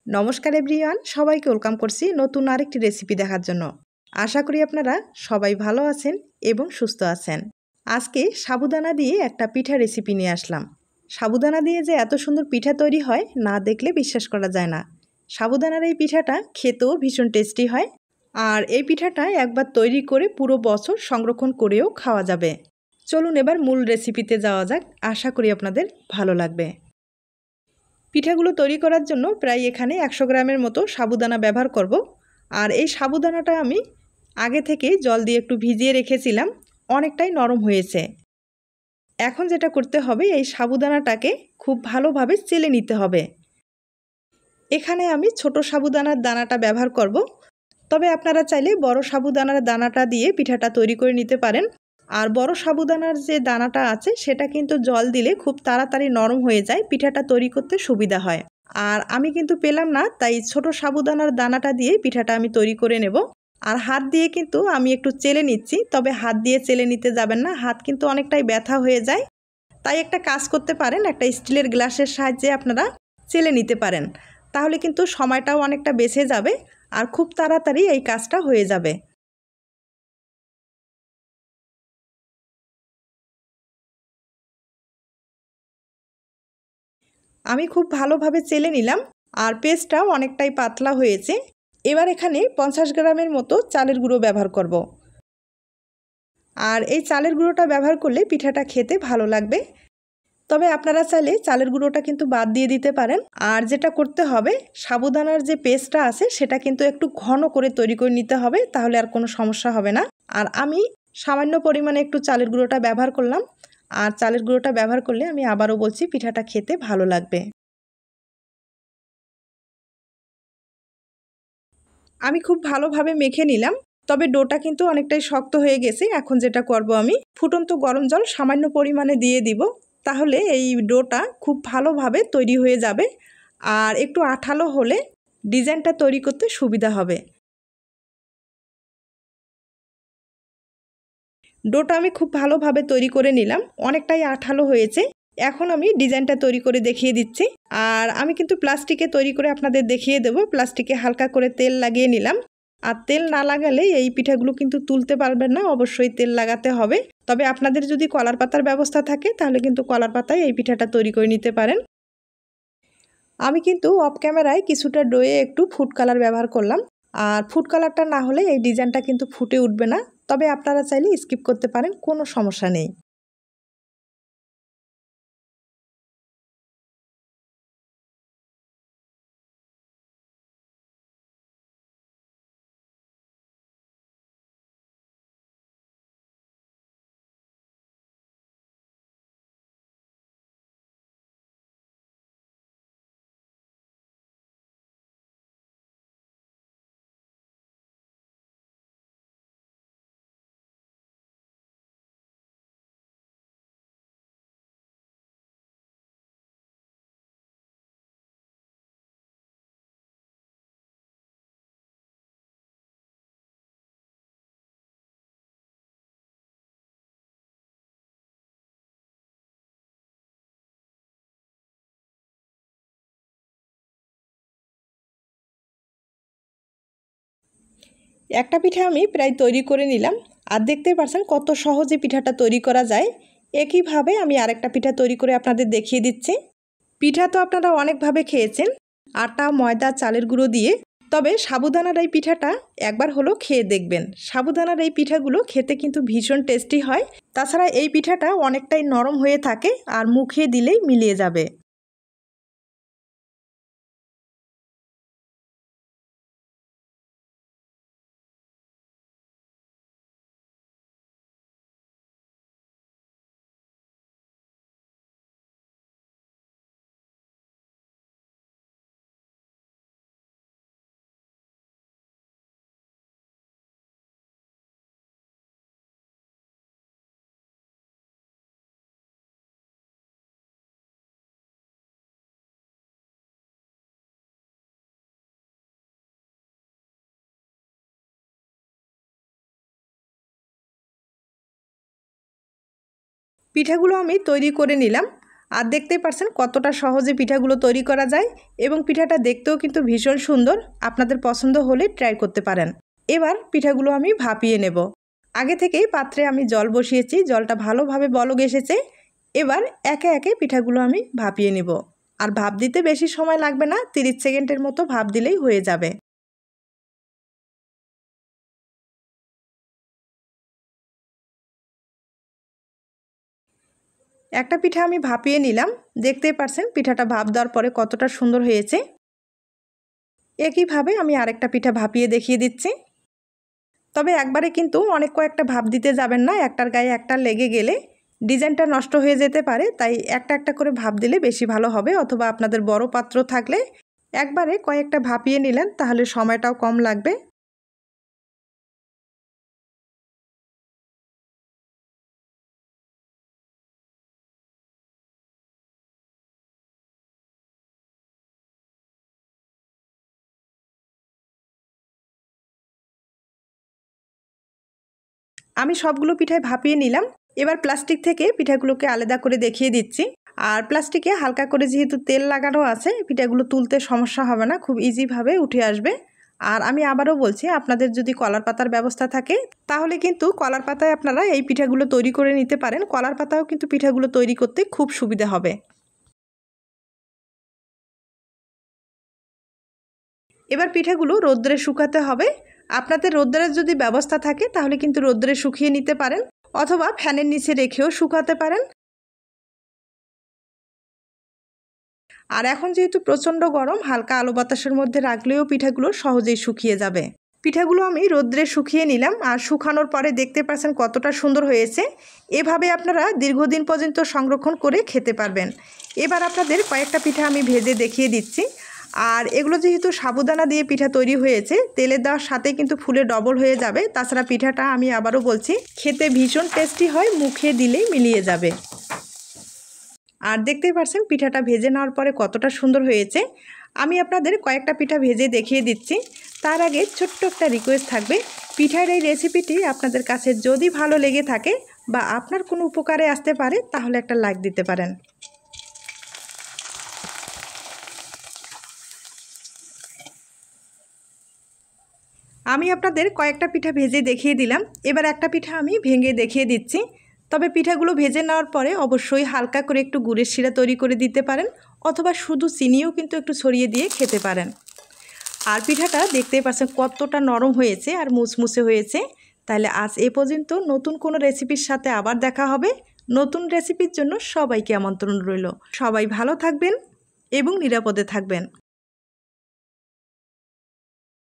নমস্কার এভরিওয়ান, সবাইকে ওয়েলকাম করছি নতুন আরেকটি রেসিপি দেখার জন্য। আশা করি আপনারা সবাই ভালো আছেন এবং সুস্থ আছেন। আজকে সাবুদানা দিয়ে একটা পিঠা রেসিপি নিয়ে আসলাম। সাবুদানা দিয়ে যে এত সুন্দর পিঠা তৈরি হয় না দেখলে বিশ্বাস করা যায় না। সাবুদানার এই পিঠাটা খেতেও ভীষণ টেস্টি হয়, আর এই পিঠাটা একবার তৈরি করে পুরো বছর সংরক্ষণ করেও খাওয়া যাবে। চলুন এবার মূল রেসিপিতে যাওয়া যাক, আশা করি আপনাদের ভালো লাগবে। পিঠাগুলো তৈরি করার জন্য প্রায় এখানে 100 গ্রামের মতো সাবুদানা ব্যবহার করব। আর এই সাবুদানাটা আমি আগে থেকেই জল দিয়ে একটু ভিজিয়ে রেখেছিলাম, অনেকটাই নরম হয়েছে। এখন যেটা করতে হবে, এই সাবুদানাটাকে খুব ভালোভাবে চেলে নিতে হবে। এখানে আমি ছোট সাবুদানার দানাটা ব্যবহার করব, তবে আপনারা চাইলে বড় সাবুদানার দানাটা দিয়ে পিঠাটা তৈরি করে নিতে পারেন। আর বড় সাবুদানার যে দানাটা আছে সেটা কিন্তু জল দিলে খুব তাড়াতাড়ি নরম হয়ে যায়, পিঠাটা তৈরি করতে সুবিধা হয়। আর আমি কিন্তু পেলাম না, তাই ছোট সাবুদানার দানাটা দিয়ে পিঠাটা আমি তৈরি করে নেব। আর হাত দিয়ে কিন্তু আমি একটু চেলে নিচ্ছি, তবে হাত দিয়ে চেলে নিতে যাবেন না, হাত কিন্তু অনেকটাই ব্যথা হয়ে যায়। তাই একটা কাজ করতে পারেন, একটা স্টিলের গ্লাসের সাহায্যে আপনারা চেলে নিতে পারেন, তাহলে কিন্তু সময়টাও অনেকটা বেঁচে যাবে আর খুব তাড়াতাড়ি এই কাজটা হয়ে যাবে। আমি খুব ভালোভাবে চেলে নিলাম, আর পেস্টটাও অনেকটাই পাতলা হয়েছে। এবার এখানে 50 গ্রামের মতো চালের গুঁড়ো ব্যবহার করব। আর এই চালের গুঁড়োটা ব্যবহার করলে পিঠাটা খেতে ভালো লাগবে। তবে আপনারা চাইলে চালের গুঁড়োটা কিন্তু বাদ দিয়ে দিতে পারেন। আর যেটা করতে হবে, সাবুদানার যে পেস্টটা আছে সেটা কিন্তু একটু ঘন করে তৈরি করে নিতে হবে, তাহলে আর কোনো সমস্যা হবে না। আর আমি সামান্য পরিমাণে একটু চালের গুঁড়োটা ব্যবহার করলাম। আর চালের গুঁড়োটা ব্যবহার করলে আমি আবারও বলছি, পিঠাটা খেতে ভালো লাগবে। আমি খুব ভালোভাবে মেখে নিলাম, তবে ডোটা কিন্তু অনেকটাই শক্ত হয়ে গেছে। এখন যেটা করব, আমি ফুটন্ত গরম জল সামান্য পরিমাণে দিয়ে দিব, তাহলে এই ডোটা খুব ভালোভাবে তৈরি হয়ে যাবে। আর একটু আঠালো হলে ডিজাইনটা তৈরি করতে সুবিধা হবে। ডোটা আমি খুব ভালোভাবে তৈরি করে নিলাম, অনেকটাই আঠালো হয়েছে। এখন আমি ডিজাইনটা তৈরি করে দেখিয়ে দিচ্ছি। আর আমি কিন্তু প্লাস্টিকে তৈরি করে আপনাদের দেখিয়ে দেব। প্লাস্টিকে হালকা করে তেল লাগিয়ে নিলাম। আর তেল না লাগালে এই পিঠাগুলো কিন্তু তুলতে পারবেন না, অবশ্যই তেল লাগাতে হবে। তবে আপনাদের যদি কলার পাতার ব্যবস্থা থাকে তাহলে কিন্তু কলার পাতায় এই পিঠাটা তৈরি করে নিতে পারেন। আমি কিন্তু অফ ক্যামেরায় কিছুটা ডোয়ে একটু ফুড কালার ব্যবহার করলাম। আর ফুড কালারটা না হলে এই ডিজাইনটা কিন্তু ফুটে উঠবে না, তবে আপনারা চাইলে স্কিপ করতে পারেন, কোনো সমস্যা নেই। একটা পিঠা আমি প্রায় তৈরি করে নিলাম, আর দেখতেই পারছেন কত সহজে পিঠাটা তৈরি করা যায়। একইভাবে আমি আরেকটা পিঠা তৈরি করে আপনাদের দেখিয়ে দিচ্ছি। পিঠা তো আপনারা অনেকভাবে খেয়েছেন, আটা, ময়দা, চালের গুঁড়ো দিয়ে। তবে সাবুদানার এই পিঠাটা একবার হলো খেয়ে দেখবেন। সাবুদানার এই পিঠাগুলো খেতে কিন্তু ভীষণ টেস্টি হয়। তাছাড়া এই পিঠাটা অনেকটাই নরম হয়ে থাকে, আর মুখে দিলেই মিলিয়ে যাবে। পিঠাগুলো আমি তৈরি করে নিলাম, আর দেখতেই পারছেন কতটা সহজে পিঠাগুলো তৈরি করা যায় এবং পিঠাটা দেখতেও কিন্তু ভীষণ সুন্দর। আপনাদের পছন্দ হলে ট্রাই করতে পারেন। এবার পিঠাগুলো আমি ভাপিয়ে নেব। আগে থেকেই পাত্রে আমি জল বসিয়েছি, জলটা ভালোভাবে বলক এসেছে। এবার একে একে পিঠাগুলো আমি ভাপিয়ে নেব। আর ভাপ দিতে বেশি সময় লাগবে না, 30 সেকেন্ডের মতো ভাপ দিলেই হয়ে যাবে। একটা পিঠা আমি ভাপিয়ে নিলাম। দেখতেই পারছেন পিঠাটা ভাপ দেওয়ার পরে কতটা সুন্দর হয়েছে। একইভাবে আমি আরেকটা পিঠা ভাপিয়ে দেখিয়ে দিচ্ছি। তবে একবারে কিন্তু অনেক কয়েকটা ভাপ দিতে যাবেন না, একটার গায়ে একটা লেগে গেলে ডিজাইনটা নষ্ট হয়ে যেতে পারে। তাই একটা একটা করে ভাপ দিলে বেশি ভালো হবে, অথবা আপনাদের বড় পাত্র থাকলে একবারে কয়েকটা ভাপিয়ে নিলেন, তাহলে সময়টাও কম লাগবে। আমি সবগুলো পিঠাই ভাপিয়ে নিলাম। এবার প্লাস্টিক থেকে পিঠাগুলোকে আলাদা করে দেখিয়ে দিচ্ছি। আর প্লাস্টিকে হালকা করে যেহেতু তেল লাগানো আছে, পিঠাগুলো তুলতে সমস্যা হবে না, খুব ইজিভাবে উঠে আসবে। আর আমি আবারও বলছি, আপনাদের যদি কলার পাতার ব্যবস্থা থাকে তাহলে কিন্তু কলার পাতায় আপনারা এই পিঠাগুলো তৈরি করে নিতে পারেন। কলার পাতাও কিন্তু পিঠাগুলো তৈরি করতে খুব সুবিধা হবে। এবার পিঠাগুলো রোদ্রে শুকাতে হবে। আপনাদের রোদ্রের যদি ব্যবস্থা থাকে তাহলে কিন্তু রোদ্রে শুকিয়ে নিতে পারেন, অথবা ফ্যানের নিচে রেখেও শুকাতে পারেন। আর এখন যেহেতু প্রচণ্ড গরম, হালকা আলো বাতাসের মধ্যে রাখলেও পিঠাগুলো সহজেই শুকিয়ে যাবে। পিঠাগুলো আমি রোদ্রে শুকিয়ে নিলাম, আর শুকানোর পরে দেখতে পাচ্ছেন কতটা সুন্দর হয়েছে। এভাবে আপনারা দীর্ঘদিন পর্যন্ত সংরক্ষণ করে খেতে পারবেন। এবার আপনাদের কয়েকটা পিঠা আমি ভেজে দেখিয়ে দিচ্ছি। আর এগুলো যেহেতু সাবুদানা দিয়ে পিঠা তৈরি হয়েছে, তেলের দেওয়ার সাথে কিন্তু ফুলে ডবল হয়ে যাবে। তাছাড়া পিঠাটা আমি আবারও বলছি, খেতে ভীষণ টেস্টি হয়, মুখে দিলেই মিলিয়ে যাবে। আর দেখতেই পাচ্ছেন পিঠাটা ভেজে নেওয়ার পরে কতটা সুন্দর হয়েছে। আমি আপনাদের কয়েকটা পিঠা ভেজে দেখিয়ে দিচ্ছি। তার আগে ছোট্ট একটা রিকোয়েস্ট থাকবে, পিঠার এই রেসিপিটি আপনাদের কাছে যদি ভালো লেগে থাকে বা আপনার কোনো উপকারে আসতে পারে তাহলে একটা লাইক দিতে পারেন। আমি আপনাদের কয়েকটা পিঠা ভেজে দেখিয়ে দিলাম। এবার একটা পিঠা আমি ভেঙে দেখিয়ে দিচ্ছি। তবে পিঠাগুলো ভেজে নেওয়ার পরে অবশ্যই হালকা করে একটু গুড়ের শিরা তৈরি করে দিতে পারেন, অথবা শুধু চিনিও কিন্তু একটু ছড়িয়ে দিয়ে খেতে পারেন। আর পিঠাটা দেখতেই পাচ্ছেন কতটা নরম হয়েছে আর মুচমুচে হয়েছে। তাহলে আজ এ পর্যন্ত, নতুন কোনো রেসিপির সাথে আবার দেখা হবে। নতুন রেসিপির জন্য সবাইকে আমন্ত্রণ রইল। সবাই ভালো থাকবেন এবং নিরাপদে থাকবেন।